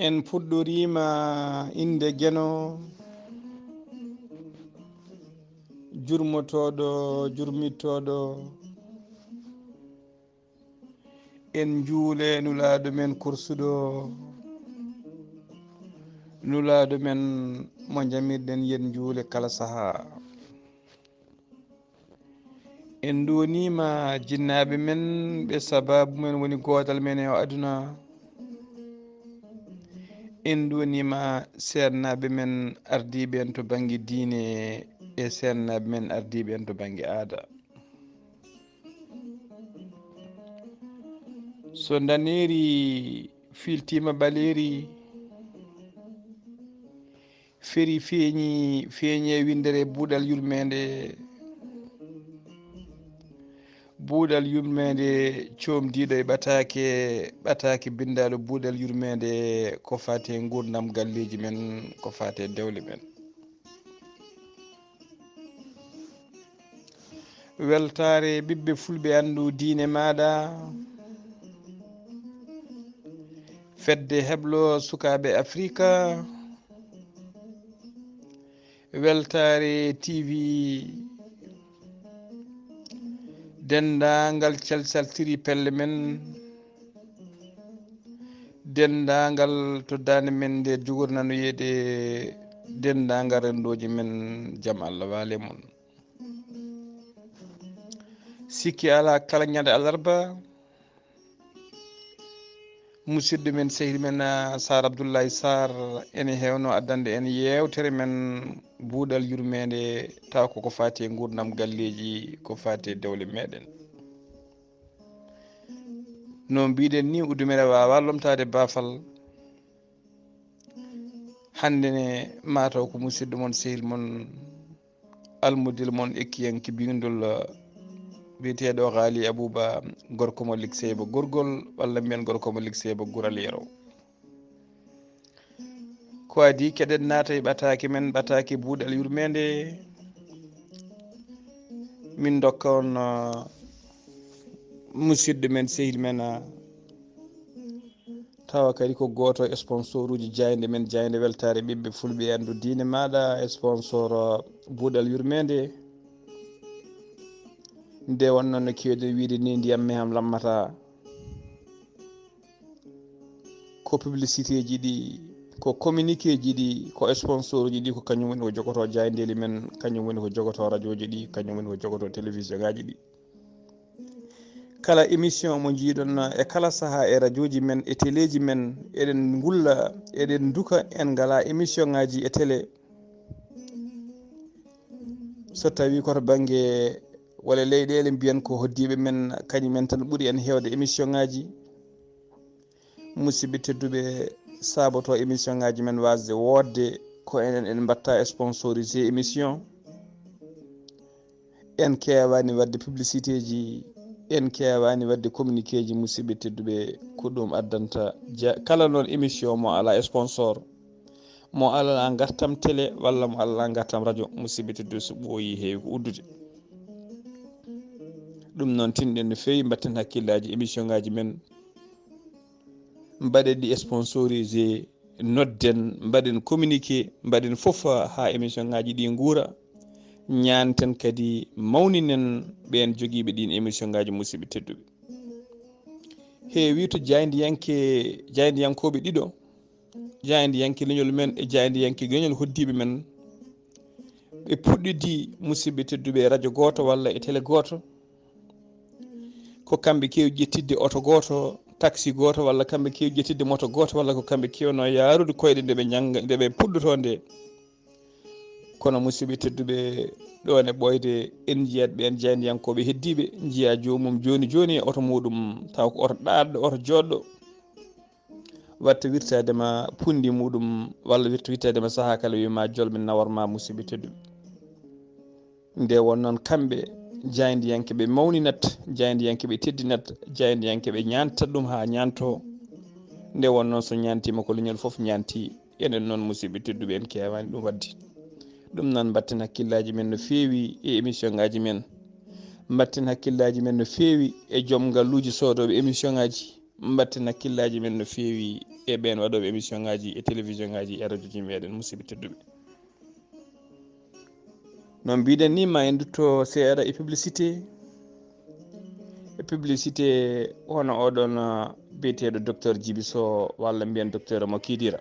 en puɗɗorima inde gueno jurmotoɗo jurmittoɗo en juule nulaɗo men kursuɗo nulaɗo men mo jamirɗen yen juule kala saaha en donima jinnaɓe men ɓe sababu men woni gotal men e o aduna en donima sernaɓe men ardiɓe en to banggue diine e sernaɓe men ardiɓe en to banggue aada so daneri filtima ɓaleri feeri feeñi e windere buuɗal yurmeende buuɗal yurmeende comdiɗo e ɓataake bindaɗo buuɗal yurmeende ko fate gurdam galleji men ko fate dewle men weltare ɓiɓɓe fulɓe andu diine maɗa fedde heblo sukaɓe afrika weltare tv dendagal calcaltiri pelle men dendagal to dande men nde jogornano yeyde dendagal rendoji men jaam Allah waale mon sikki ala kala ñande alarba musidɗo men sehil men Sar Abdoullahi Sar ene hewno addande en yewtere men buuɗal yurmede taw koko fati e gurdam galleji ko fati e dewle meɗen no mbiɗen ni udumere wawa lomtade bafal hande ne mataw ko musidɗo mon sehil mon almudel mon ekkiyanki bindol biyeteɗo Ghalii Abuu Bah gorko mo ligseyba gorgol walla mbiyen gorko mo ligseyba gural yero ko adi keɗen naata e ɓataake men ɓataake buuɗal yurmede min dokka on musidɗo men sehil men tawa kadi ko goto e sponsor uji jayde men jayde weltare ɓiɓɓe fulɓe andu diine maɗa e sponsor buuɗal yurmede nde wonnoon no kewɗen wiide ni ndiyam meham lammata ko publicité ji ɗi ko communiqué ji ɗi ko sponsor ji ɗi ko kañum woni ko jogoto jaydeli men kañum woni ko jogoto radio ji ɗi kañum woni ko jogoto télévision ngaji ɗi kala émission mo jiiɗon e kala saaha e radio ji men e téléji men eɗen gulla eɗen duka en ngala émission ngaji e télé so tawi koto banggue walla leyɗele mbiyen ko hoddiɓe men kañumen tan ɓuuri en hewde émission ngaji musidɓe tedduɓe saboto émission ngaji men wasde wodde ko enen en mbatta sponsorisé émission en kewani wadde publicité ji en kewani wadde communiqué ji musidɓe tedduɓe ko ɗum addanta kala noon émission mo ala sponsor mo ala gartam télé walla mo ala gartam radio musidɓe tedduɓe so ɓooyi heewi ko uddude ɗum noon tinɗen no fewi mbatten hakkillaji émission ngaji men mbaɗen ɗi sponsorisé nodden mbaɗen communiqué mbaɗen foof ha émission ngaji ɗi guura ñanten kadi mawninen ɓen joguiɓe ɗin émission ngaji musidɓe tedduɓe heewi to jaydiyankoɓe ɗiɗo jaydiyanke leñol men e jaydiyanke leñol hoddiɓe men ɓe puɗɗidi musidɓe tedduɓe e radio goto walla e télé goto ko kamɓe kewi ƴettidde oto goto taxi goto walla kamɓe kewi ƴettidde moto goto walla ko kamɓe kewno yarude koyɗe ndeɓe jangga ndeɓe puɗɗotonde kono musidɓe tedduɓe ɗon e ɓoyde en jiyat ɓen jeyndiyankoɓe heddiɓe jiiya jomum joni joni e oto muɗum taw ko oto ɗaɗɗo oto joɗɗo watta wirtadema pundi muɗum walla wirtadema saaha kala wiyma jolmi nawarma musidɓe tedduɓe nde won noon kamɓe jaydiyankeɓe mawninat jaydiyankeɓe teddinat jaydiyankeɓe ñantat ɗum ha ñanto nde won noon so ñantima ko leñol foof ñanti enen noon musidɓe tedduɓe en kewani ɗum wadde ɗum noon batten hakkillaji men no fewi e émission ngaji men batten hakkillaji men no fewi e joom galluji sodoɓe émission ngaji batten hakkillaji men no fewi e ɓen waɗoɓe émission ngaji e télévision ngaji e radio ji meɗen musidɓe tedduɓe no mbiɗen ni ma en dutto seeɗa e publicité hono oɗon biyeteɗo docteur Djiby Sow walla mbiyen docteur mo Kidira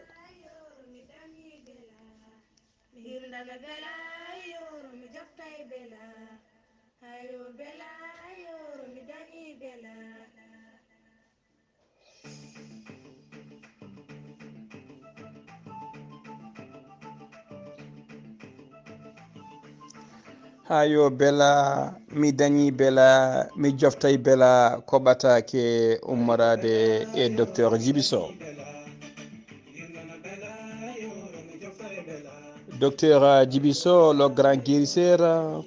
ha yo beela mi dañi beela mi joftay beela ko ɓatake ummorade e docteur Djiby Sow docteur Djiby Sow le grand guérisseur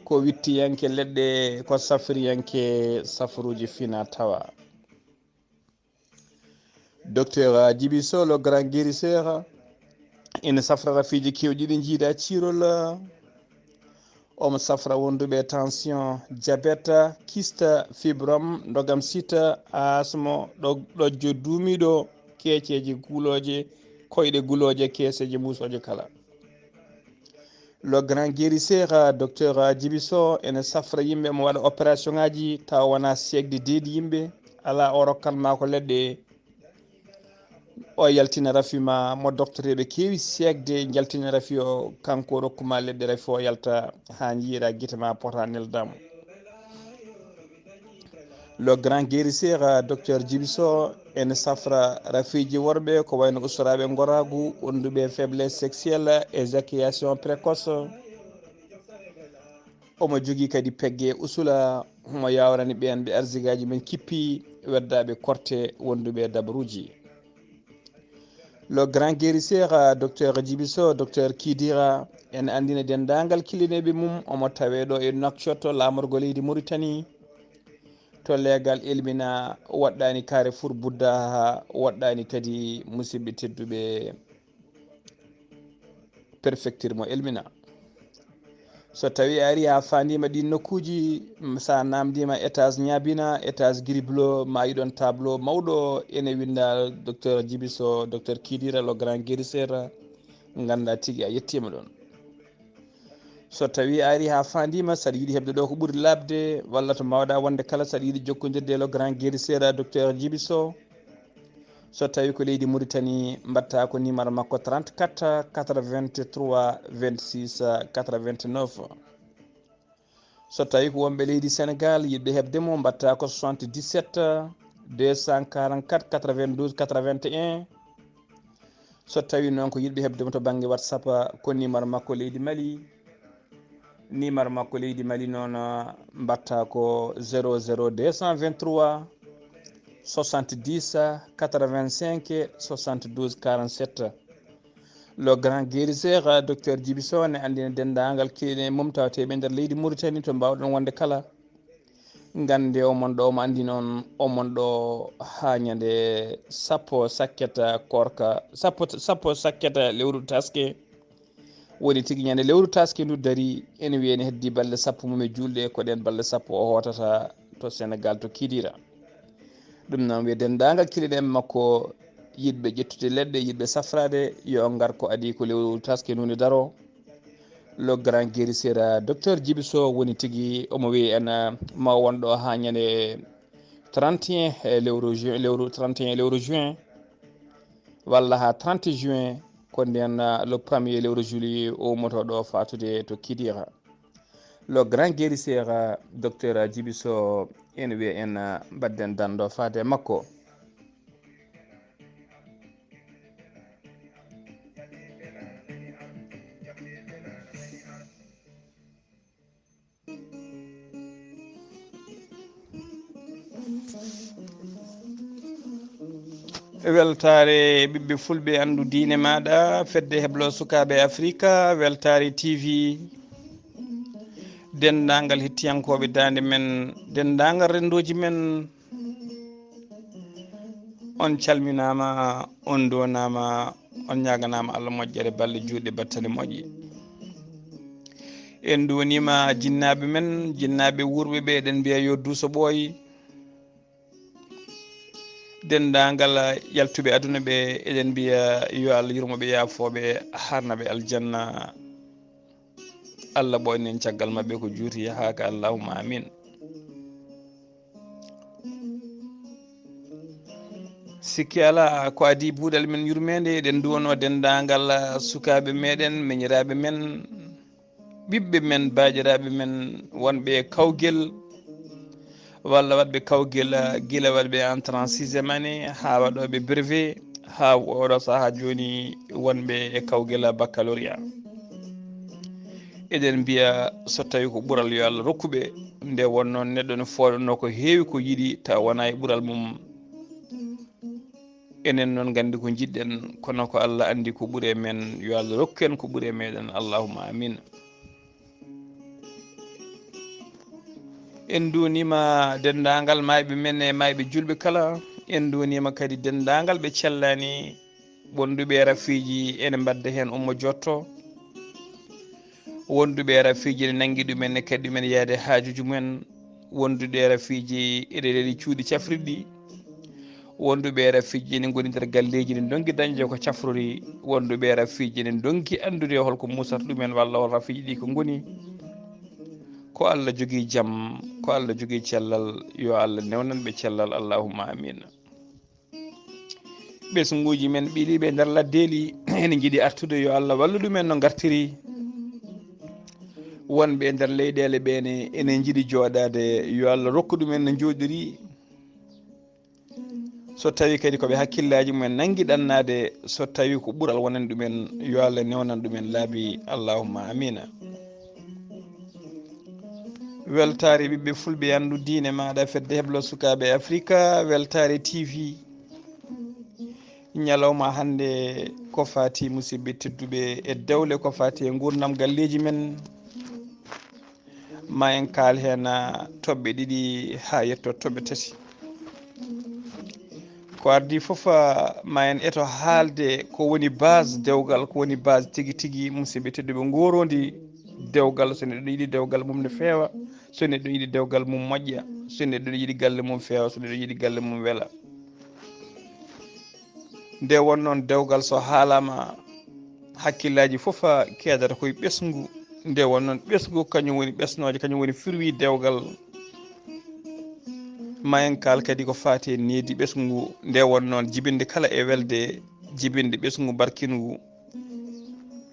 ko wittiyanke leɗɗe ko safriyanke safruji fina tawa docteur Djiby Sow le grand guérisseur ina safra rafiji kewɗi ɗi jiiɗa cirol omo safra wonduɓe tension diabète kyste fibrome dogam sita asmo ɗojjo duumiɗo keeceji guuloje koyɗe guuloje keeseje musoje kala le grand guérisseur docteur Djiby Sow ene safra yimɓe mo waɗa opération ngaji taw wona segde deedi yimɓe ala o rokkanma ko leɗɗe o yaltina rafima mo doctoreɓe kewi segde jaltina rafi o kanko rokkuma leɗɗe rafi o yalta ha jiiɗa guite ma pota neldama le grand guérisseur docteur Djiby Sow ene safra rafiji worɓe ko wayno ustoraɓe goragu wonduɓe faiblesse sexuelle éjaculation précoce omo jogui kadi pegge usula mo yawrani ɓen ɓe arsigaji men kippi weddaɓe korte wonduɓe dabaruji le grand guérisseur docteur Djiby Sow docteur Kidira ene andina dendagal kilineɓe mum omo taweɗo e Nouakchott lamorgo leydi Mauritanie to leegal elmina waɗɗani Carrefour Budda ha waɗɗani kadi musidɓe tedduɓe préfecture mo elmina so tawi a ari ha fandima ɗin nokkuji sa namdima étage ñabina étage griblo ma yiɗon tableau mawɗo ene winda docteur Djiby Sow docteur Kidira le grand guérisseur ganda tigui a yettima ɗon so tawi a ari ha fandima saɗa yiiɗi hebde ɗo ko ɓuuri labde walla to mbawɗa wonde kala saɗa yiiɗi jokkodirde le grand guérisseur docteur Djiby Sow so tawi ko leydi Mauritanie mbatta ko numéro makko 34 83 26 89 so tawi ko wonɓe leydi Sénégal yiɗɓe hebdemo mbatta ko 77 244 92 81 so tawi noon ko yiɗɓe hebdemo to banggue WhatsApp ko numéro makko leydi Mali numéro makko leydi Mali noon mbatta ko 00 223 70 85 72 47 le grand guérisseur docteur Djiby Sow ne andina dendagal kiline mum tawateɓe nder leydi Mauritanie to mbawɗon wonde kala gande omon ɗo omo andi noon omon ɗo ha ñande sappo sakketa korka sappo sakketa lewru taske woni tigui ñande lewru taske ndu daari ene wiyene heddi balɗe sappo mum e julɗe ko ɗen balɗe sappo o hotata to Sénégal to Kidira ɗum noon wiye dendagal kiliɗen makko yiɗɓe ƴettude leɗɗe yiɗɓe safrade yo gar ko adi ko lewru taske nunde daro le grand guérisseur docteur Djiby Sow woni tigui omo wiye en ma wonɗo ha ñande 31 lewru juin walla ha 30 juin ko nden le 1er lewru juillet o ummoto ɗo fatude to Kidira. Le grand guérisseur docteur Djiby Sow ene wiya en mbadden dando fade makko. weltare ɓiɓɓe fulɓe andu diine maɗa fedde heblo sukaɓe africa weltare tv dendagal hettiyankoɓe dande men dendagal rendoji men on calminama on donama on ñaganama Allah moƴƴere balle juuɗe battane moƴƴe en donima jinnaɓe men jinnaɓe wurɓe ɓe eɗen mbiya yo duuso ɓooyi dendagal yaltuɓe aduna ɓe eɗen mbiya yo Allah yurmoɓe yaafoɓe harnaɓe aljanna Allah ɓoynen caggal mabɓe ko juuti yahaka allahumma amin. sikki ala ko adi buuɗal men yurmeende eɗen duwono dendagal sukaɓe meɗen meñiraɓe men ɓiɓɓe men baajiraɓe men wonɓe kawguel walla waɗɓe kawguel guila waɗɓe entré en 6e année ha waɗoɓe brevet ha oɗo saaha joni wonɓe e kawguel baccalauréat eɗen mbiya so tawi ko ɓuural yo Allah rokkuɓe nde wonnoon neɗɗo ne fooɗano ko heewi ko yiɗi taw wona e ɓuural mum enen noon gandi ko jiɗɗen kono ko Allah andi ko ɓuuri men yo Allah rokku en ko ɓuuri meɗen allahumma amin. en dunima dendagal mayɓe men e mayɓe julɓe kala en dunima kadi dendagal ɓe cellani wonduɓe rafiji ene mbadda hen ummo jotto wonduɓe rafiji ne nangui ɗumen ne kadi ɗumen yaade haajuji mumen wonduɓe rafiji ene reeɗi cuuɗi cafrirɗi wonduɓe rafiji ne goni nder galleji ne donki dañde ko cafrori wonduɓe rafiji ne donki andude holko musata ɗumen walla hol rafiji ɗi ko goni ko Allah jogui jaam ko Allah jogui cellal yo Allah newnanɓe cellal allahumma amin. ɓesguji men ɓiiliɓe nder laddeli ene jiiɗi artude yo Allah wallu ɗumen no gartiri wonɓe e nder leyɗele ɓene ene jiiɗi joɗade yo Allah rokku ɗumen no joɗiri so tawi kadi koɓe hakkillaji mumen nangui ɗannade so tawi ko ɓuural wonan ɗumen yo Allah newnan ɗumen laabi allahumma amina. weltare ɓiɓɓe fulɓe andu diine maɗa fedde heblo sukaɓe africa weltare tv ñalawma hande ko fati musidɓe tedduɓe e dewle ko fati e gurdam galleji men ma en kaal hen toɓɓe ɗiɗi ha yetto toɓɓe tati ko ardi foof ma en eto haalde ko woni base dewgal ko woni base tigui tigui musidɓe tedduɓe gorondi dewgal so neɗɗo yiiɗi dewgal mum ne feewa so neɗɗo yiiɗi dewgal mum moƴƴa so neɗɗo yiiɗi galle mum feewa so neɗɗo yiiɗi galle mum weela nde wonnoon dewgal so haalama hakkillaji foof keedata koye ɓesgu nde wonnoon ɓesgu kañum woni ɓesnoje kañum woni firwi dewgal ma en kaal kadi ko fati e needi ɓesgu nde wonnoon jibinde kala e welde jibinde ɓesgu barkingu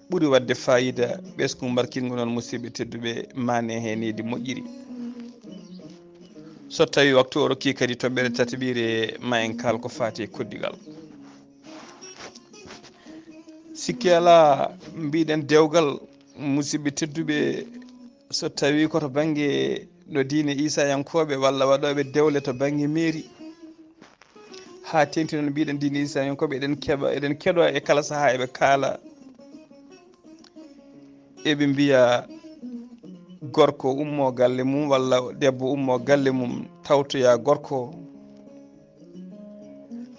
ɓuuri wadde fayida ɓesgu barkingu noon musidɓe tedduɓe mane he needi moƴƴiri so tawi waktu o rokki kadi toɓɓere tataɓire ma en kaal ko fati e koddigal sikki ala mbiɗen dewgal musidɓe tedduɓe so tawi koto banggue no diine isayankoɓe walla waɗoɓe dewle to banggue mairie ha tengti noon mbiɗen diine isayankoɓe eɗen keeɗo e kala saaha eɓe kaala eɓe mbiya gorko ummo galle mum walla debbo ummo galle mum tawtoya gorko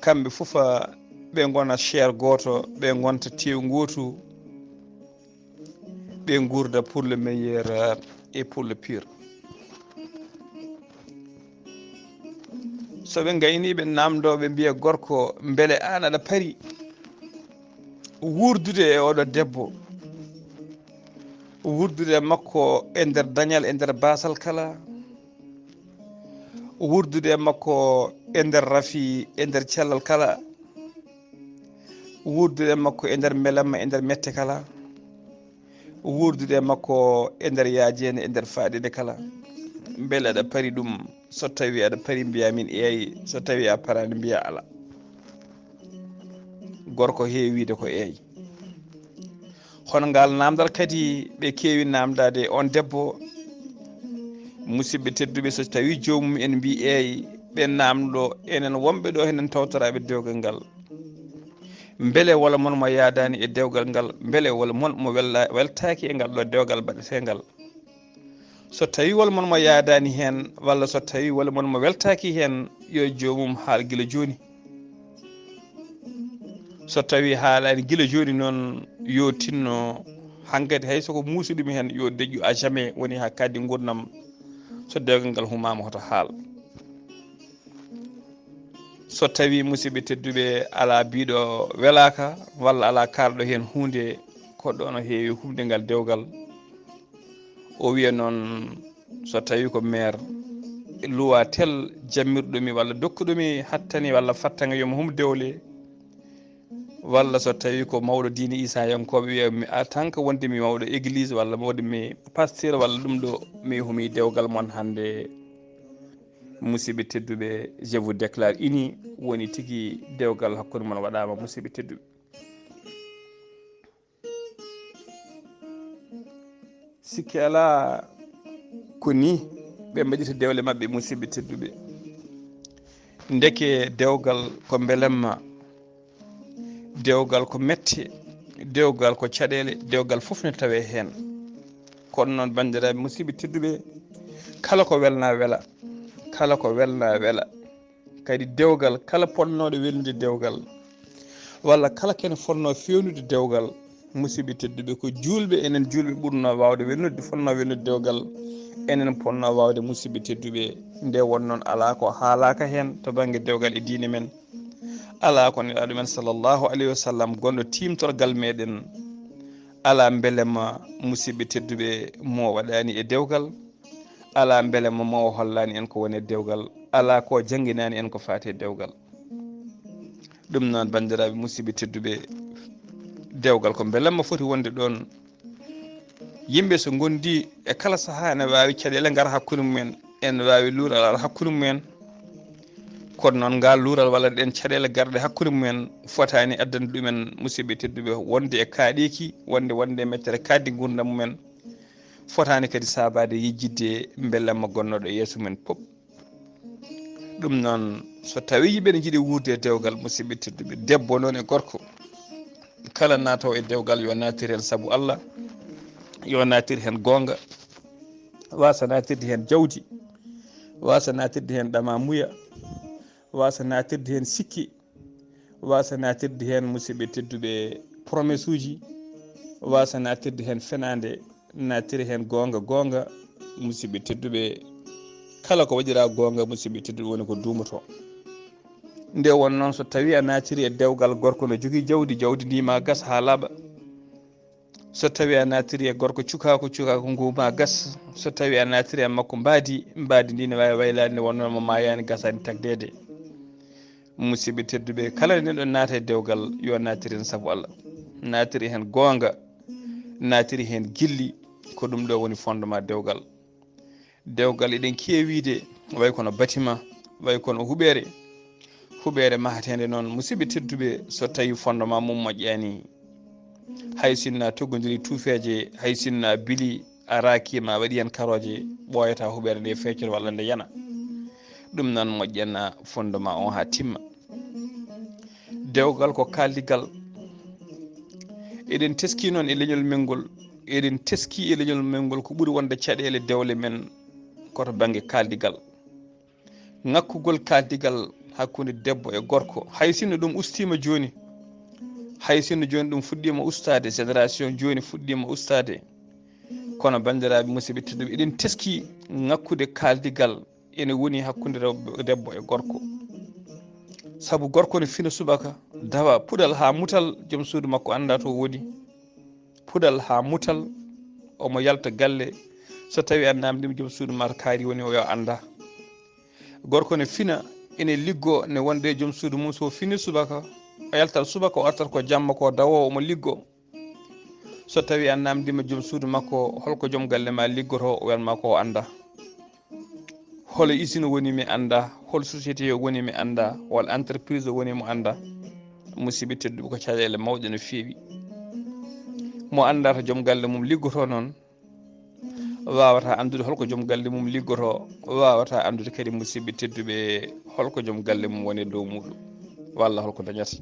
kamɓe foof ɓe gona chaire goto ɓe gonta tew gotu ɓe gurda pour le meilleur et pour le pire soɓe gayniɓe namdoɓe mbiya gorko beele an aɗa paari wurdude e oɗo debbo wurdude makko e nder dañal e nder basal kala wurdude makko e nder rafi e nder cellal kala wurdude makko e nder belamma e nder mette kala, wurdude makko e nder yaajede e nder faaɗide kala. Beele aɗa pari ɗum, so tawi aɗa pari mbiya min eeyi, so tawi a parani mbiya ala. Gorko heewide ko eeyi. Hono ngal namdal kadi ɓe keewi namdade on debbo, musidɓe tedduɓe, so tawi jomum en mbi eeyi, ɓe namdo enen wonɓe ɗo henen tawtoraɓe dewgal ngal, beele wala mon mo yaadani e dewgal ngal, beele wala mon mo weltaki e ngal ɗo dewgal baɗetegal. So tawi wala mon mo yaadani hen, walla so tawi wala mon mo weltaki hen, yo jomum haal gila joni. So tawi haalani gila joni noon, yo tinno hankkadi hay soko muusiɗumi hen, yo deƴƴu à jamais, woni ha kaddi gurdam, so dewgal ngal humama hoto haal. So tawi musidɓe tedduɓe ala biɗo welaka, walla ala kalɗo hen hunde koɗɗo no heewi humde ngal dewgal, o wiya noon so tawi ko maire luwa tel jammirɗumi walla dokkuɗumi hattani walla fattanga yomi hum dewle, walla so tawi ko mawɗo diine Isa yankoɓe wiya mi a tan que wonde mi mawɗo église walla wonde mi pasteur walla ɗum ɗo mi humi dewgal mon hande. Musidɓe tedduɓe, je vous déclare ini woni tigui dewgal hakkude mon waɗama. Musidɓe tedduɓe, sikki ala ko ni ɓe mbaɗita dewle mabɓe. Musidɓe tedduɓe, ndeke dewgal ko belemma, dewgal ko mette, dewgal ko caɗele, dewgal fof ne tawe hen. Kono noon bandiraɓe musidɓe tedduɓe, kala ko welna wela, kala ko welna wela, kadi dewgal kala ponnoɗo welnude dewgal, walla kala ken fonno fewnude dewgal, musidɓe tedduɓe, ko julɓe enen julɓe ɓurno wawde welnude, fonno welnude dewgal, enen ponno wawde. Musidɓe tedduɓe, nde won noon ala ko haalaka hen to banggue dewgal e diine men, ala ko nelaɗo men sallllahu alayhi wa sallam gonɗo timtorgal meɗen, ala beelema musidɓe tedduɓe mo waɗani e dewgal, ala beelema mo hollani en ko woni e dewgal, ala ko jangguinani en ko fati e dewgal. ɗum noon bandiraɓe musidɓe tedduɓe, dewgal ko beelamma foti wonde ɗon. Yimɓe so gondi e kala saaha ne wawi caɗele gara hakkude mumen, en wawi luural ara hakkude mumen, kono noon ngal luural walla ɗen caɗele garɗe hakkude mumen fotani addande ɗumen musidɓe tedduɓe wonde e kaaɗiki, wonde e mettere kaddi gurdam mumen, fotani kadi sabade yejjidde beelamma gonnoɗo e yeeso men pop. ɗum noon so tawi yimɓe ne jiiɗi wurde e dewgal, musidɓe tedduɓe, debbo noon e gorko, kala natawo e dewgal yo natir hen saabu Allah, yo natir hen gonga, wasa natirde hen jawdi, wasa natirde hen ɗama muya, wasa natirde hen sikki, wasa natirde hen musidɓe tedduɓe promesse uji, wasa natirde hen fenade, natira hen gonga. Musidɓe tedduɓe, kala ko waɗira gonga, musidɓe tedduɓe, woni ko dumoto. Nde won noon so tawi a natiri e dewgal, gorko no jogui jawdi ndi ma gas ha laaɓa. So tawi a natiri e gorko cukako ngu ma gas. So tawi a natiri e makko mbadi ndi ne wawi waylade nde wonno mo mayani gasani tagdede. Musidɓe tedduɓe, kala neɗɗo naata e dewgal yo natiri hen saabu Allah, natiri hen gonga, natiri hen gilli, ko ɗum ɗo woni fondement dewgal. Dewgal eɗen keewide way kono bâtiment, way kono huɓere mahatede noon. Musidɓe tedduɓe, so tawi fondement mum moƴƴani, hay sinno toggodiri tuufeje, hay sinno bili a rakima waɗi hen karoje, ɓoyata huɓere nde feccere walla nde yana. ɗum noon moƴƴana fondement on ha timma. Dewgal ko kaldigal, eɗen teski noon e leñol mengol, eɗen teski e leñol mengol ko ɓuuri wonde caɗele dewle men koto banggue kaldigal. Ŋakkugol kaldigal hakkude debbo e gorko, hay sinno ɗum ustima joni, hay sinno joni ɗum fuɗɗima ustade, génération joni fuɗɗima ustade, kono bandiraɓe musidɓe tedduɓe, eɗen teski ŋakkude kaldigal ene woni hakkude debbo e gorko. Saabu gorko ne fina subaka dawa puɗal ha mutal, joom suudu makko anda to woni, puɗal ha mutal, omo yalta galle. So tawi a namdima joom suudu ma to kaari woni o yo anda. Gorko ne fina ene liggo ne wonde joom suudu mum, so fini subaka o yaltat subaka o artat ko jamma ko dawowo omo liggo. So tawi a namdima joom suudu makko holko joom galle ma liggoto o wiyanma ko o anda, holo usine woni mi anda, hol société woni mi anda, hol entreprise woni mo anda. Musidɓe tedduɓe ko caɗele mawɗe no feewi. Mo andata joom galle mum liggoto noon wawata andude holko joom galle mum liggoto, wawata andude kadi musidɓe tedduɓe holko joom galle mum woni dow muɗum walla holko dañata.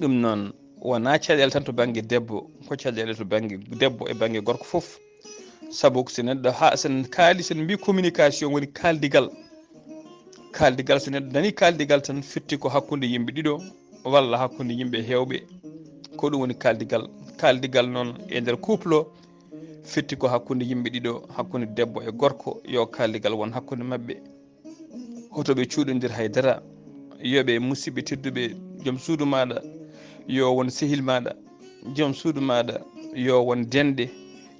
ɗum noon wona caɗele tan to banggue debbo, ko caɗele to banggue debbo e banggue gorko foof. Saabu so neɗɗo ha sen kaali sen mbi communication woni kaldigal. Kaldigal so neɗɗo nani kaldigal tan fitti ko hakkude yimɓe ɗiɗo walla hakkude yimɓe hewɓe, ko ɗum woni kaldigal. Kaldigal noon e nder couple o fitti ko hakkude yimɓe ɗiɗo, hakkude debbo e gorko, yo kaldigal won hakkude mabɓe. hotoɓe cuuɗodir haydara. Yoɓe musidɓe tedduɓe joom suudu maɗa yo won sehil maɗa, joom suudu maɗa yo won denɗe,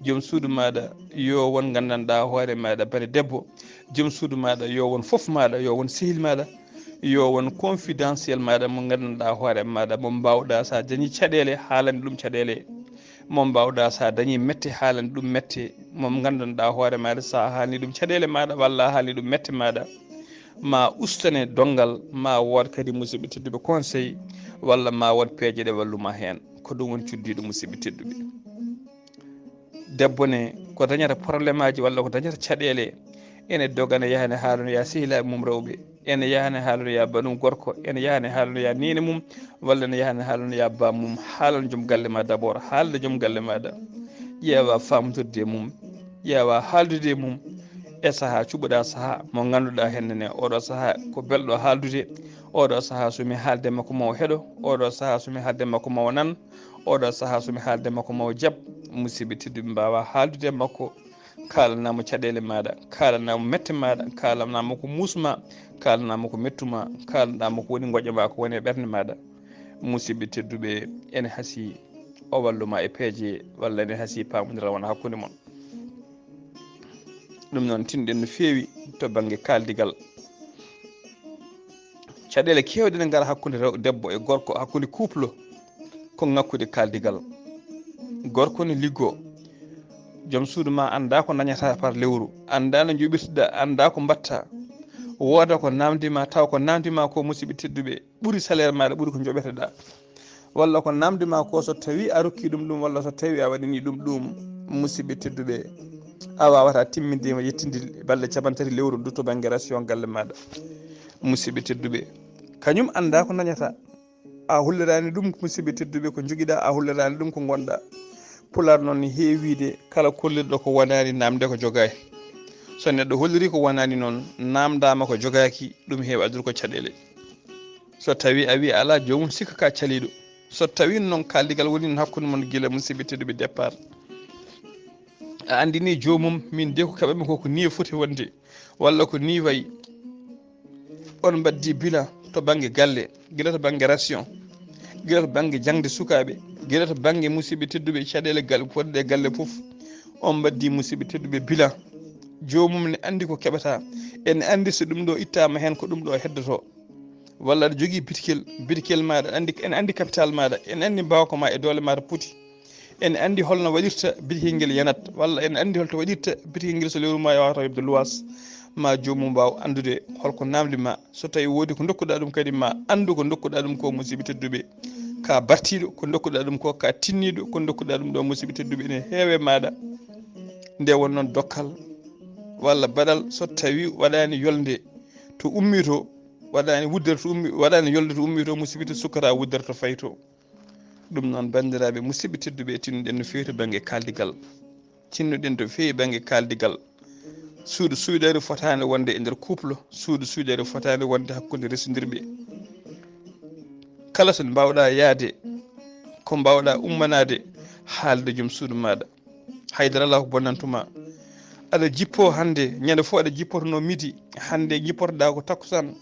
joom suudu maɗa yo won gandanɗa hoore maɗa bane debbo, joom suudu maɗa yo won foof maɗa, yo won sehil maɗa, yo won confidentiel maɗa mo gandanɗa hoore maɗa, mo mbawɗa sa dañi caɗele haalande ɗum caɗele, mo mbawɗa sa dañi mette haalande ɗum mette, mo gandanɗa hoore maɗa sa haalni ɗum caɗele maɗa walla haalni ɗum mette maɗa, ma ustane dongal, ma wood kadi musidɓe tedduɓe conseil walla ma wood peeje ɗe walluma hen. Ko ɗum woni cuddiɗo musidɓe tedduɓe. Debbo ne ko dañata probléme aji walla ko dañata caɗele ene dogana yahane haalanoya sehilaɓe mum rewɓe, ene yahane haalanoya banum gorko, ene yahane haalanoya nene mum walla ne yahane haalanoya bam mum. Haalano joom galle ma d' abord, haalde joom galle maɗa, ƴeewa famtorde e mum, ƴeewa haaldude e mum e saaha cuɓoɗa saaha mo ganduɗa hennene oɗo saaha ko belɗo haaldude, oɗo saaha somi haalde makko mawo heeɗo, oɗo saaha somi haalde makko mawo nan, oɗo saaha somi haalde makko mawo jaab. Musidɓe tedduɓe mbawa haaldude makko, kalanamo caɗele maɗa, kalanamo mette maɗa, kalanamo ko musma, kalanamo ko mettuma, kalanamo ko woni goƴoma ko woni e ɓerde maɗa. Musidɓe tedduɓe ene haasi o walluma e peeje walla ene haasi pamodira wona hakkude mon. ɗum noon tinɗen no feewi to banggue kaldigal. caɗele kewɗe ne gara hakkude debbo e gorko, hakkude couple ko ngakkude kaldigal. Gorko ne liggo, joom suudu ma anda ko dañata par lewru, anda no juɓirtuɗa, anda ko mbatta, wooda ko namdima taw ko namdima ko musidɓe tedduɓe ɓuuri salaire maɗa, ɓuuri ko joɓeteɗa, walla ko namdima ko so tawi a rokki ɗum walla so tawi a waɗini ɗum musidɓe tedduɓe a wawata timmindema yettinde balɗe capantati lewru ndu to banggue ration galle maɗa. Musidɓe tedduɓe kañum anda ko dañata, a hullirani ɗum musidɓe tedduɓe ko joguiɗa, a hullirani ɗum ko gonɗa. Pular noon heewide kala kollirɗo ko wonani namde ko jogaki. So neɗɗo holliri ko wonani noon namdama ko jogaki, ɗum heewi addude ko caɗele. So tawi a wi ala jomum sikka ka caliɗo, so tawi noon kaldigal woni hakkude mon guila musidɓe tedduɓe départ, a andini jomum min de ko keɓami ko ni foti wonde walla ko ni wayi, on mbaddi bilan to banggue galle, guila to banggue ration, guila to banggue jangde sukaɓe, guila to banggue musidɓe tedduɓe caɗele galle fodde e galle foof, on mbaddi musidɓe tedduɓe bilan. Jomum ne andi ko keɓata, ene andi so ɗum ɗo ittama hen ko ɗum ɗo heddoto, walla aɗa jogui bitikel maɗa, ene andi capital maɗa, ene andi mbawka ma e doole maɗa poti, ene andi holno waɗirta bitikel ngel yanat, walla ene andi holto waɗirta bitikel ngel so lewru ma yawata hebde luwas. Ma jomum mbaw andude holko namdi ma, so tawi woodi ko dokkuɗa ɗum kadi ma andu ko dokkuɗa ɗum ko musidɓe tedduɓe ka battiɗo, ko dokkuɗa ɗum ko ka tinniɗo, ko dokkuɗa ɗum ɗo musidɓe tedduɓe ene heewe maɗa. Nde won noon dokkal walla baɗal so tawi waɗani yolde to ummi to, waɗani wuddere to ummi, waɗani yolde to ummi to musidɓe to sukkata wuddere to fayi to. ɗum noon bandiraɓe musidɓe tedduɓe tinnuɗen no fewi to banggue kaldigal, tinnuɗen to fewi banggue kaldigal. Suudu suyɗere fotani wonde e nder couple, suudu suyɗere fotani wonde hakkude resodirɓe. Kala so mbawɗa yaade, ko mbawɗa ummanade, haalde joom suudu maɗa, haydara ala ko bonnantuma. Aɗa jippo hande, ñande fo aɗa jippotono midi, hande jippotoɗa ko takkusan,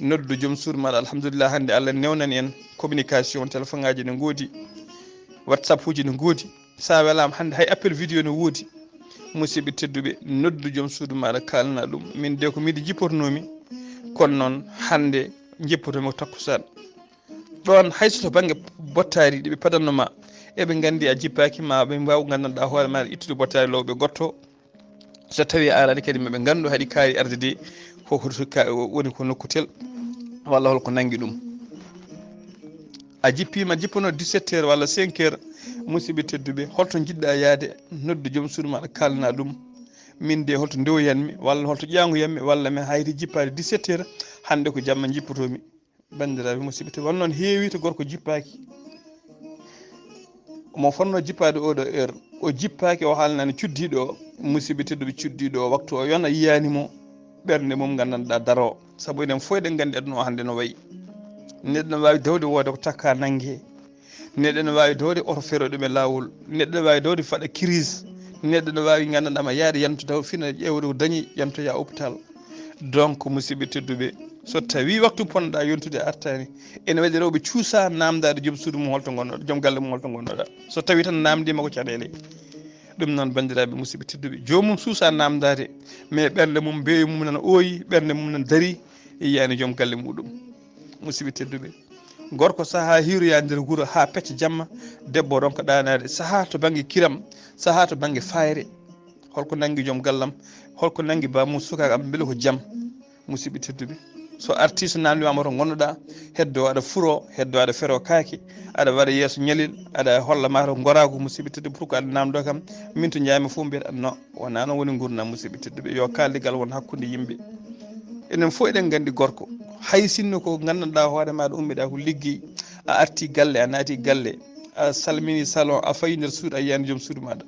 noddu joom suudu maɗa. Alhamdulillah hande Allah newnani en communication, téléphone ngaji ne goodi, whatsapp uji ne goodi, sa welama hande hay appel vidéo ne woodi. Musidɓe tedduɓe noddu joom suudu maɗa kalana ɗum min de ko midi jippotonomi, kono noon hande jippotomi ko takkusan. ɗon hayso to banggue bottari ɗiɓe padanoma eɓe gandi a jippaki ma ɓe mbaw gandanɗa hoore maɗa ittude bottari lowɓe gotto so tawi a arani kadi maɓe gandu haɗi kaari arde de koko woni ko nokkutel walla holko nanggui ɗum a jippima jippano 17 heures walla 5 heures musidɓe tedduɓe holto jiɗɗa yaade noddu joom suudu maɗa kalna ɗum min de holto ndewoyanmi walla holto ƴangoyanmi walla mi hayri jippade 17 heures hande ko jamma jippotomi bandiraɓe musidɓe te won noon heewi to gorko jippaki mo fonno jippade oɗo heure o jippaki o haalnani cuddiɗo o musidɓe tedduɓe cuddiɗo o waktu o yona yiyanimo ɓernde mum gandanɗa daro saabu enen fof eɗen gandi aduna o hande no wayi neɗɗo ne wawi dawde wooda ko takka nanggue neɗɗo ne wawi dawde oto fero ɗum e lawol neɗɗo ne wawi dawde faɗa crise neɗɗo ne wawi gandanɗama yaade yanto taw fina ƴewde ko dañi yantoya hôpital donc musidɓe tedduɓe so tawi waktu ponnoɗa yontude artani ene waɗi rewɓe cuusa namdade joom suudu mum holto gonnoɗa joom galle mum holto gonnoɗa so tawi tan namdima ko caɗele ɗum noon bandiraɓe musidɓe tedduɓe jomum suusa namdade mais ɓernde mum mbeewi mum nana ooyi ɓernde mum nana daari yiyani joom galle muɗum musidɓe tedduɓe gorko saaha hiiroya nder wuuro ha pecca jamma debbo ronka ɗanade saaha to banggue kiram saaha to banggue fayre holko nanggui joom gallam holko nanggui bamum sukaka am beele ko jaam musidɓe tedduɓe so arti so namdimama to gonnoɗa heddo aɗa furo heddo aɗa fero kaake aɗa waɗa yeeso ñalel aɗa holla mataw gorako musidɓe tedduɓe pourquoi aɗa namdo kam min to jaymi fof mbiyata non wona noon woni gurdam musidɓe tedduɓe yo kalligal won hakkude yimɓe enen fof eɗen gandi gorko hay sinno ko gandanɗa hoore maɗa ummiɗa ko liggey a arti galle a naati galle a salmini salon a fayi nder suudu a yiyani joom suudu maɗa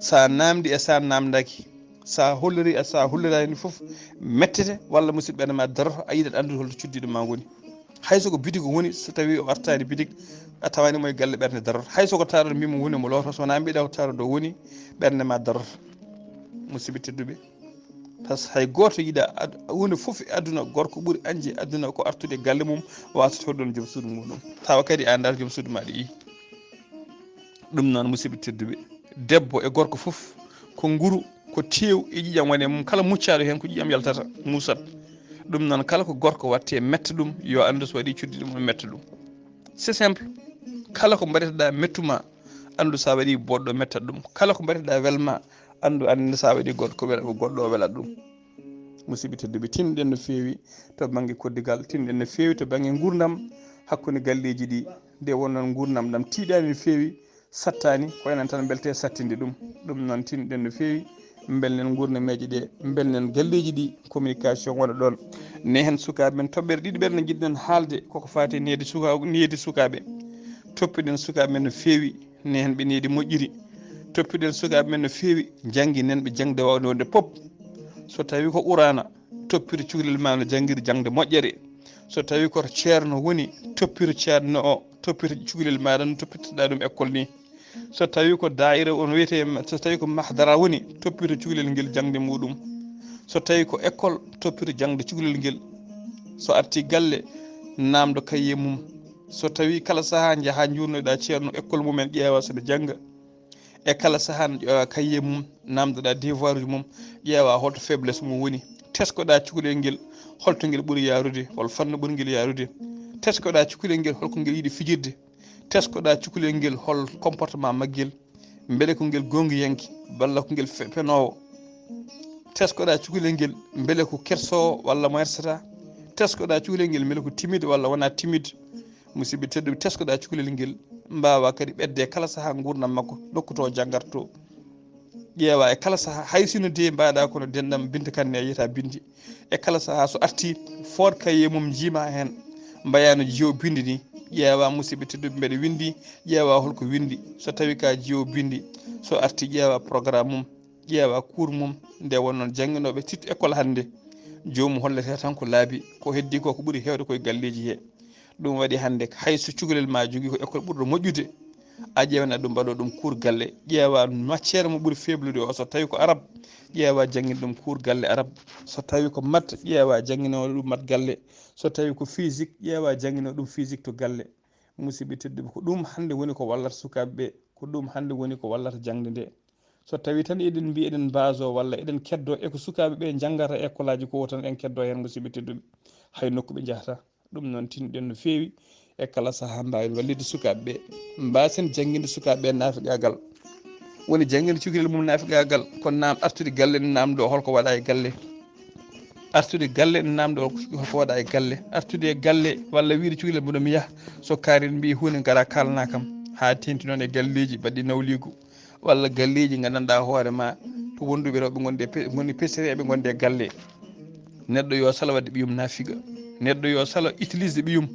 sa namdi e sa namdaki sa holliri e sa hollirani foof mettete walla musidɓe ene ma daroto a yiɗat andude holto cuddiɗo ma woni hayso ko bidig woni so tawi o artani bidig a tawanimo e galle ɓernde daroto hayso ko taroɗo mbimo woni mo lowto sowona mbiɗa ko taroɗo woni ɓernde ma daroto musidɓe tedduɓe par ce que hay goto yiiɗa hunde foof e aduna gorko ɓuuri anji aduna ko artude e galle mum wasata hoɗon joom suudu muɗum tawa kadi a andata joom suudu maɗa yi ɗum noon musidɓe tedduɓe debbo e gorko foof ko nguru ko tew e ƴiƴam wone mum kala muccaɗo hen ko ƴiƴam yaltata musat ɗum noon kala ko gorko watte metta ɗum yo andu so waɗi cuddiɗo mum metta ɗum c'est simple kala ko mbaɗeteɗa mettuma andu sa waɗi boɗɗo mettat ɗum kala ko mbaɗeteɗa welma andu ande sa waɗi goɗɗo goɗɗo o welat ɗum musidɓe tedduɓe tinɗen no fewi to banggue koddigal tinɗen no fewi to banggue gurdam hakkude galleji ɗi nde wonnoon gurdam ɗam tiiɗani no fewi sattani ko enen tan belte sattinde ɗum noon tinɗen no fewi belnen gurnameje ɗe belnen galleji ɗi communication wona ɗon ne hen sukaɓe men toɓɓere ɗiɗi ɓerde jiɗɗen haalde koko fati needi sukaɓe toppiɗen sukaɓe men no fewi ne hen ɓe needi moƴƴiri toppiɗen sukaɓe men no fewi janggui nanɓe jangde wawde wonde pop so tawi ko urana toppito cukalel ma no janggiri jangde moƴƴere so tawi koto ceerno woni toppito ceerno o toppito cukalel maɗa no toppitoɗa ɗum école ni so tawi ko daira on wiyete so tawi ko mahdara woni toppito cukalel ngel jangde muɗum so tawi ko école toppito jangde cukalel ngel so arti galle namdo kaye mum so tawi kala saaha jaaha jurnoɗa ceerno école mumen ƴeewa soɓe jangga e kala saaha ƴeewa kaye mum namdoɗa devoir uji mum ƴeewa holto faiblesse mum woni teskoɗa cukalel ngel holto ngel ɓuuri yarude hol fanno ɓuuri ngel yarude teskoɗa cukalel ngel holko ngel yiiɗi fijirde teskoɗa cukalel ngel hol comportement maggel beele ko ngel gongiyanki walla ko ngel penowo teskoɗa cukalel ngel beele ko kersowo walla mo hersata teskoɗa cukalel ngel beele ko timide walla wona timide musidɓe tedduɓe teskoɗa cukalel ngel mbawa kadi ɓedde kala saaha gurdam makko dokkuto janggarto ƴeewa e kala saaha hay sino de mbaɗa kono denɗam Binta Kane a yiyata bindi e kala saaha so arti for kaye mum jiima hen mbayano jiyo bindi ni ƴeewa musidɓe tedduɓe mbeɗa windi ƴeewa holko windi so tawi ka jiyo bindi so arti ƴeewa programme mum ƴeewa cours mum nde wonnoon jangguinoɓe tittu école hande jomum hollete tan ko laabi ko heddi ko ɓuuri hewde koye galleji he ɗum waɗi hande hayso cukalel ma jogui ko école ɓurɗo moƴƴude a ƴewana ɗum mbaɗo ɗum cours galle ƴeewa matiére mo ɓuuri faible o so tawi ko arabe ƴeewa jangguine ɗum cours galle arabe so tawi ko maths ƴeewa jangguino ɗum maths galle so tawi ko physique ƴeewa jangguino ɗum physique to galle musidɓe tedduɓe ko ɗum hande woni ko wallata sukaɓeɓe ko ɗum hande woni ko wallata jangde nde so tawi tan eɗen mbi eɗen base o walla eɗen keddo eko sukaɓeɓe janggata école aji ko tan en keddo hen musidɓe tedduɓe hay nokku ɓe jahata ɗum noon tinɗen no fewi e kala sahaa mbawi wallide sukaɓeɓe mbasen jangguinde sukaɓeɓe naafigagal woni jangguinde cukalel mum naafigagal kono nam artude galle ne namdo holko waɗa e galle artude galle ne namdo holko waɗa e galle artude e galle walla wiide cukalel mum mi yaha so kaari mbi hunde gara kalana kam ha tenti noon e galleji mbaɗɗi nawligu walla galleji gandanɗa hoorema to wonduɓe rewɓe gondi pesireɓe gonde galle neɗɗo yo salo wadde ɓiyum naafiga neɗɗo yo salo utilise ɓiyum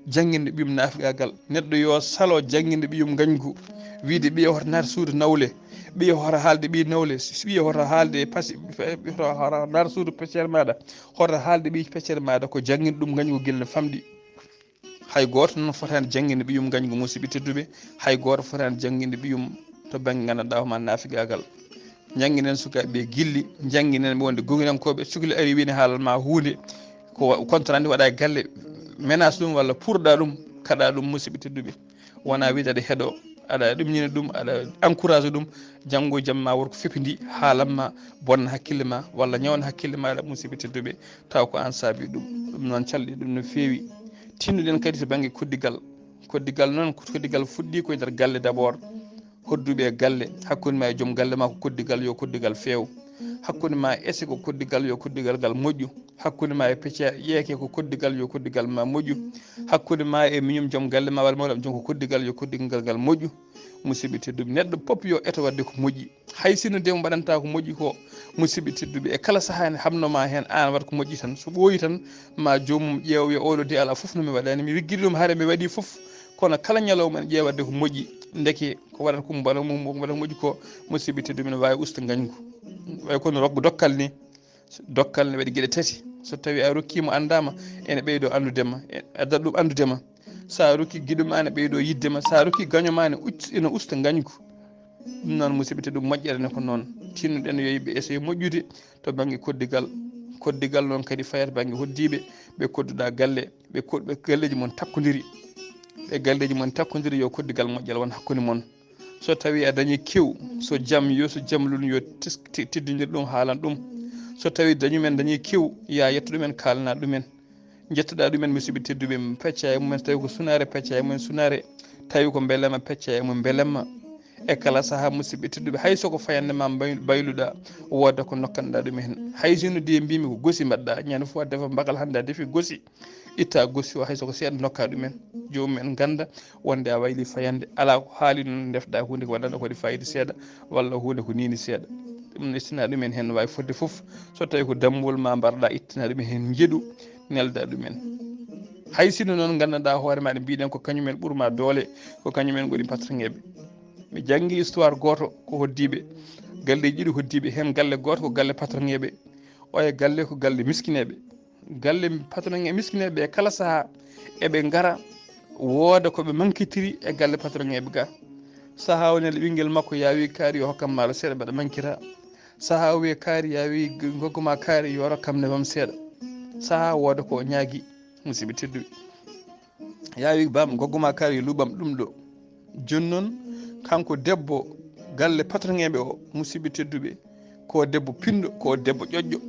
jangguinde ɓiyum naafigagal neɗɗo yo salo jangguinde ɓiyum gañgu wiide ɓiye hoto naata suudu nawle ɓiye hoto haalde ɓi nawle ɓiye hoto haalde hoto naata suudu peccere maɗa hoto haalde ɓi peccere maɗa ko jangguinde ɗum gañgu guelle famɗi hay goto noon fotani jangguinde ɓiyum gañgu musidɓe tedduɓe hay goto fotani jangguinde ɓiyum to banggue gandanɗa homa naafigagal jangguinen sukaɓeɓe gilli jangguinen ɓe wonde goginankoɓe cukalel ari wini haalanma hunde ko contrat ndi waɗa e galle menace ɗum walla pourɗa ɗum kaɗa ɗum musidɓe tedduɓe wona wiide aɗa heeɗo aɗa ɗumñina ɗum aɗa encouragé ɗum janggo e jaam ma wonko fepidi haalanma bonna hakkille ma walla ñawna hakkille maɗa musidɓe tedduɓe taw ko an saabi ɗum ɗum noon calɗi ɗum no fewi tinnuɗen kadi to banggue koddigal noon koddigal fuɗɗi koye nder galle d' abord hodduɓe e galle hakkude ma e joom galle ma ko koddigal yo koddigal feew hakkude ma ese ko koddigal yo koddigal ngal moƴƴu hakkude ma e pecca yeeke ko koddigal yo koddigal ma moƴƴu hakkude ma e miñum joom galle ma walla mawɗam joom ko koddigal yo koddigal ngal moƴƴu musidɓe tedduɓe neɗɗo pop yo eto wadde ko moƴƴi hay sinno nde mo mbaɗanta ko moƴƴi ko musidɓe tedduɓe e kala sahani habnoma hen an wat ko moƴƴi tan so ɓooyi tan ma jomum ƴeew wiya oɗo de ala foof nomi waɗani mi wigguiri ɗum haade mi waɗi foof kono kala ñalawma ene ƴeewa wadde ko moƴƴi ndeke ko waɗata ko mbaɗa ko moƴƴi ko musidɓe tedduɓe ne wawi usta gañgu way kono roggo dokkal ni ne waɗi gueɗe tati so tawi a rokkimo andama ene ɓeydo andudema addata ɗum andudema sa rokki guiɗum ane ɓeydo yiddema sa rokki gañoma ene usta gañgu ɗum noon musidɓe tedduɓe moƴƴere ne ko noon tinnuɗen yo yimɓe essaye moƴƴude to banggue koddigal noon kadi fayata banggue hoddiɓe ɓe kodduɗa galle ɓe galleji moon takkodiri ɓe galleji moon takkodiri yo koddigal moƴƴal won hakkude moon so tawi a dañi kew so jaam lun yo teddodir ɗum haalan ɗum so tawi dañumen dañi kew ya yetto ɗumen kalana ɗumen jettoɗa ɗumen musidɓe tedduɓe pecca e mumen so tawi ko sunare pecca e mumen sunare tawi ko beelema pecca e mum beelemma e kala saaha musidɓe tedduɓe hay soko fayandema bayluɗa wodda ko nokkanɗa ɗum hen hay sinno de mbimi ko gosi mbaɗɗa ñande foof a defa bakal hande a defi gosi itta gosi o hay soko seeɗa nokka ɗumen jomumen ganda wonde a wayli fayande ala ko haali noon defɗa hunde ko waɗanɗa kode fayida seeɗa walla hunde ko nini seeɗa ɗum ittina ɗumen hen no wawi fodde foof so tawi ko dambol ma mbarɗa ittina ɗumen hen jeeɗu nelda ɗumen hay sinno noon gandanɗa hoore maɗa mbiɗen ko kañumen ɓuurma doole ko kañumen goni patronŋeɓe mi janggi histoire goto ko hoddiɓe galleji ɗiɗi hoddiɓe hen galle goto ko galle patronŋeɓe o e galle ko galle miskineɓe galle patronŋe miskineɓe e kala saaha eɓe gara wooda koɓe mankitiri e galle patronŋeɓe ga saaha wonelde ɓinguel makko yawi kaari yo hokkam maaro seeɗa mbaɗa mankira saaha wiye kaari yawi gogguma kaari yo rokkam nebam seeɗa saaha wooda ko ñaagui musidɓe tedduɓe yawi bam gogguma kaari yo luɓam ɗum ɗo joni noon kanko debbo galle patronŋeɓe o musidɓe tedduɓe ko debbo pinɗo ko debbo ƴoƴƴo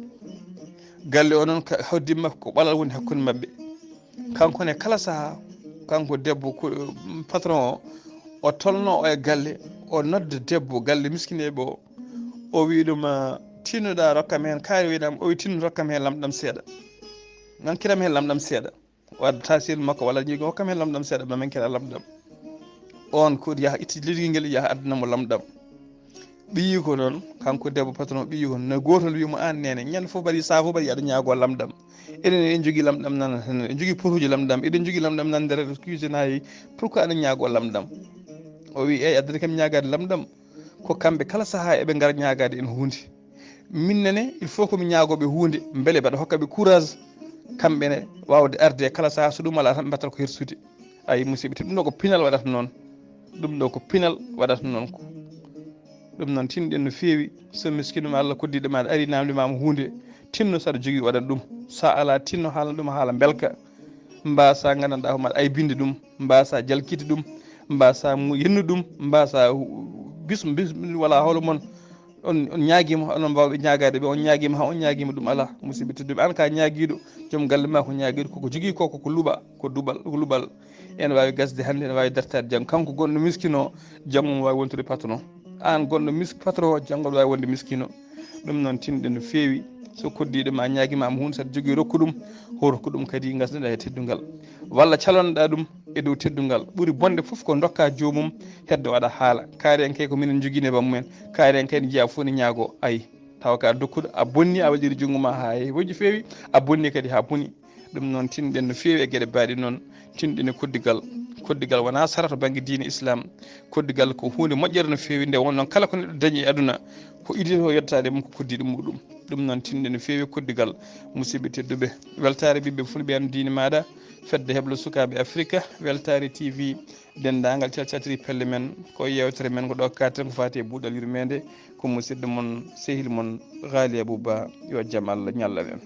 galle o noon hoddiɓe makko ko ɓalal woni hakkude mabɓe kankone kala saaha kanko debbo patron o tolno o e galle o nodda debbo galle miskineɓe o wi ɗum tinnoɗa rokkam hen kaari wiɗam o wi tinno rokkam hen lamɗam seeɗa mankiram hen lamɗam seeɗa wadda selu makko walla jiigo hokkam hen lamɗam seeɗa ma mankira lamɗam on ko yaha itti leydi nguel yaha addanamo lamɗam ɓiyi ko noon kanko debbo patron ɓiyi ko no gotol wimo an nene ñande fof mbaɗi saa fof mbaɗi aɗa ñaago lamɗam eɗen jogui lamɗam nan en jogui potuji lamɗam eɗen jogui lamɗam nan nder cuisine hayi pourquoi aɗa ñaago lamɗam o wi eyyi addani kam ñagade lamɗam ko kamɓe kala saaha eɓe gara ñagade en hunde minnene il faut komi ñagoɓe hunde beele mbaɗa hokkaɓe courage kamɓene wawde arde kala saaha so ɗum ala tan ɓe mbattata ko hersude ayi musidɓe te ɗum ɗo ko pinal waɗata noon ɗum ɗo ko pinal waɗata noon ko ɗum noon tinɗen no fewi so miskinuma Allah koddiɗo maɗa ari namdimama hunde tinno saɗa jogui waɗat ɗum sa ala tinno haalana ɗum haala belka mbasa gandanɗa homaɗa aybinde ɗum mbasa jalkide ɗum mbasa yennu ɗum mbasa bis wala holo moon on ñaaguima onon mbawɓe ñagade ɓe on ñaaguima ha on ñaaguima ɗum ala musidɓe tedduɓe an ka ñaaguiɗo joom galle ma ko ñaaguiɗo koko jogui koko luuɓa ko luuɓal ene wawi gasde hannde ene wawi dartade janggo kanko gonɗo miskino janggo mo wawi wontude patron an gonɗo patron o janggo wawi wonde miskino ɗum noon tinɗe no fewi so koddiɗo ma ñaguimama hunde saɗa jogui rokku ɗum ho rokku ɗum kadi gasneɗa e teddugal walla calonɗa ɗum e dow teddugal ɓuuri bonde foof ko dokka jomum heddo waɗa haala kaari en kay ko minen joguine bammumen kaari en kay ne jiiya fof ne ñaago ayi tawa ka dokkuɗo a bonni a waɗiri jungo ma ha e wojji fewi a bonni kadi ha boni ɗum noon tinɗen no fewi e gueɗe baɗi noon tinɗen koddigal wona sara to banggue diine islam koddigal ko hunde moƴƴere no fewi nde wonnoon kala ko neɗɗo dañi e aduna ko idito yettade mum ko koddiɗo muɗum ɗum noon tinɗe no fewi koddigal musidɓe tedduɓe weltare ɓiɓɓe fulɓe diine maɗa fedde heblo sukaɓe afrique weltare tv dendagal calcatiri pelle men ko yewtere men ko ɗo katen ko fati e buuɗal yurmede ko musidɗo moon sehil moon Ghalii Abuu Bah yo jaam Allah ñallan en